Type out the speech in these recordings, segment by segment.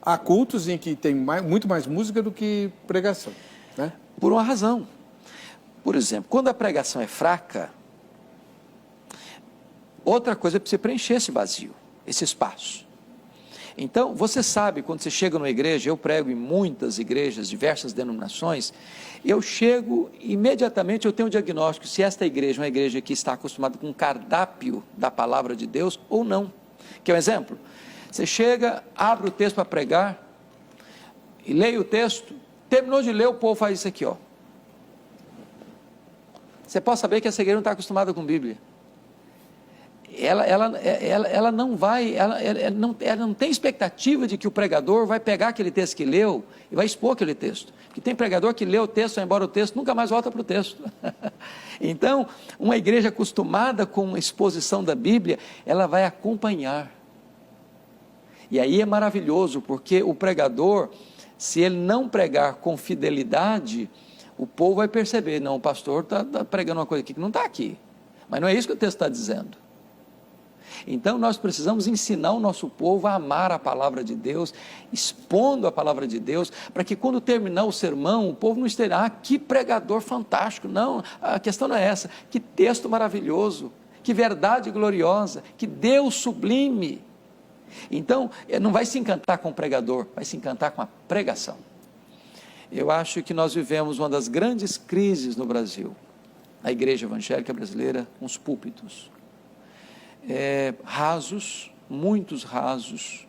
Há cultos em que tem muito mais música do que pregação, né? Por uma razão. Por exemplo, quando a pregação é fraca, outra coisa é para você preencher esse vazio, esse espaço. Então, você sabe, quando você chega numa igreja, eu prego em muitas igrejas, diversas denominações, eu chego, imediatamente eu tenho um diagnóstico se esta igreja é uma igreja que está acostumada com o cardápio da palavra de Deus ou não. Quer um exemplo? Você chega, abre o texto para pregar, e leia o texto, terminou de ler, o povo faz isso aqui, ó. Você pode saber que essa igreja não está acostumada com Bíblia. Ela não vai, ela não tem expectativa de que o pregador vai pegar aquele texto que leu e vai expor aquele texto. Porque tem pregador que lê o texto, vai embora o texto, nunca mais volta para o texto. Então, uma igreja acostumada com a exposição da Bíblia, ela vai acompanhar. E aí é maravilhoso, porque o pregador, se ele não pregar com fidelidade, o povo vai perceber, não, o pastor está pregando uma coisa aqui que não está aqui. Mas não é isso que o texto está dizendo. Então nós precisamos ensinar o nosso povo a amar a palavra de Deus, expondo a palavra de Deus, para que quando terminar o sermão, o povo não esteja, ah, que pregador fantástico. Não, a questão não é essa, que texto maravilhoso, que verdade gloriosa, que Deus sublime. Então, não vai se encantar com o pregador, vai se encantar com a pregação. Eu acho que nós vivemos uma das grandes crises no Brasil, a igreja evangélica brasileira, com os púlpitos. Rasos, muitos rasos,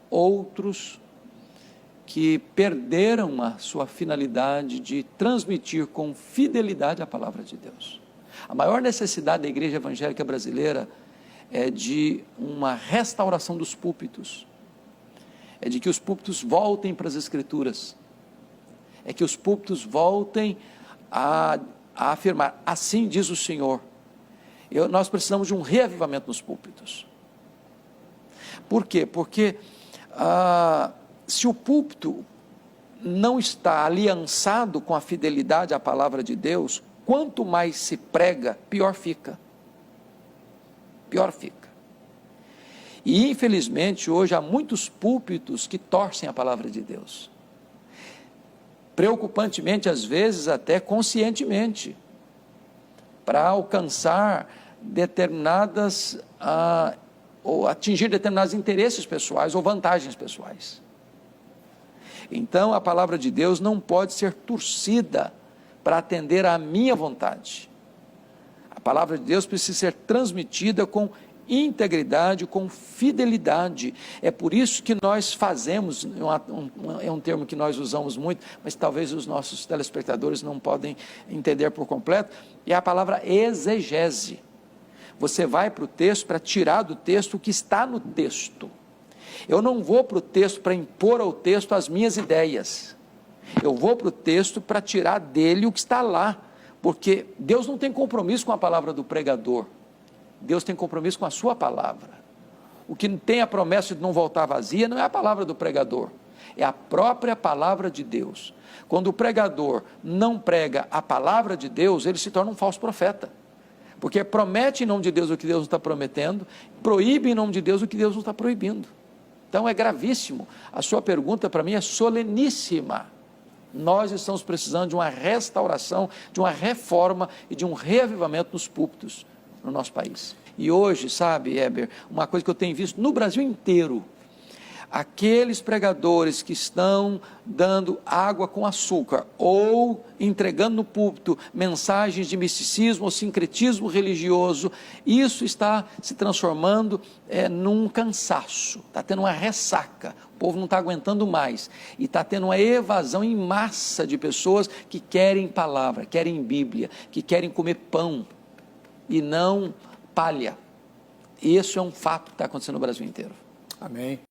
outros que perderam a sua finalidade de transmitir com fidelidade a palavra de Deus. A maior necessidade da igreja evangélica brasileira é de uma restauração dos púlpitos, é de que os púlpitos voltem para as Escrituras, é que os púlpitos voltem a afirmar, assim diz o Senhor. Nós precisamos de um reavivamento nos púlpitos. Por quê? Porque se o púlpito não está aliançado com a fidelidade à palavra de Deus, quanto mais se prega, pior fica. Pior fica. E infelizmente hoje há muitos púlpitos que torcem a palavra de Deus. Preocupantemente, às vezes até conscientemente, para alcançar determinadas, ou atingir determinados interesses pessoais ou vantagens pessoais. Então, a palavra de Deus não pode ser torcida para atender à minha vontade. A palavra de Deus precisa ser transmitida com integridade, com fidelidade. É por isso que nós fazemos, é um termo que nós usamos muito, mas talvez os nossos telespectadores não podem entender por completo, é a palavra exegese. Você vai para o texto para tirar do texto o que está no texto. Eu não vou para o texto para impor ao texto as minhas ideias. Eu vou para o texto para tirar dele o que está lá, porque Deus não tem compromisso com a palavra do pregador. Deus tem compromisso com a sua palavra. O que tem a promessa de não voltar vazia não é a palavra do pregador, é a própria palavra de Deus. Quando o pregador não prega a palavra de Deus, ele se torna um falso profeta, porque promete em nome de Deus o que Deus não está prometendo, proíbe em nome de Deus o que Deus não está proibindo. Então é gravíssimo. A sua pergunta para mim é soleníssima. Nós estamos precisando de uma restauração, de uma reforma e de um reavivamento nos púlpitos no nosso país. E hoje, sabe, Heber, uma coisa que eu tenho visto no Brasil inteiro, aqueles pregadores que estão dando água com açúcar ou entregando no púlpito mensagens de misticismo ou sincretismo religioso, isso está se transformando num cansaço, está tendo uma ressaca, o povo não está aguentando mais, e está tendo uma evasão em massa de pessoas que querem palavra, querem Bíblia, que querem comer pão e não palha. Isso é um fato que está acontecendo no Brasil inteiro. Amém.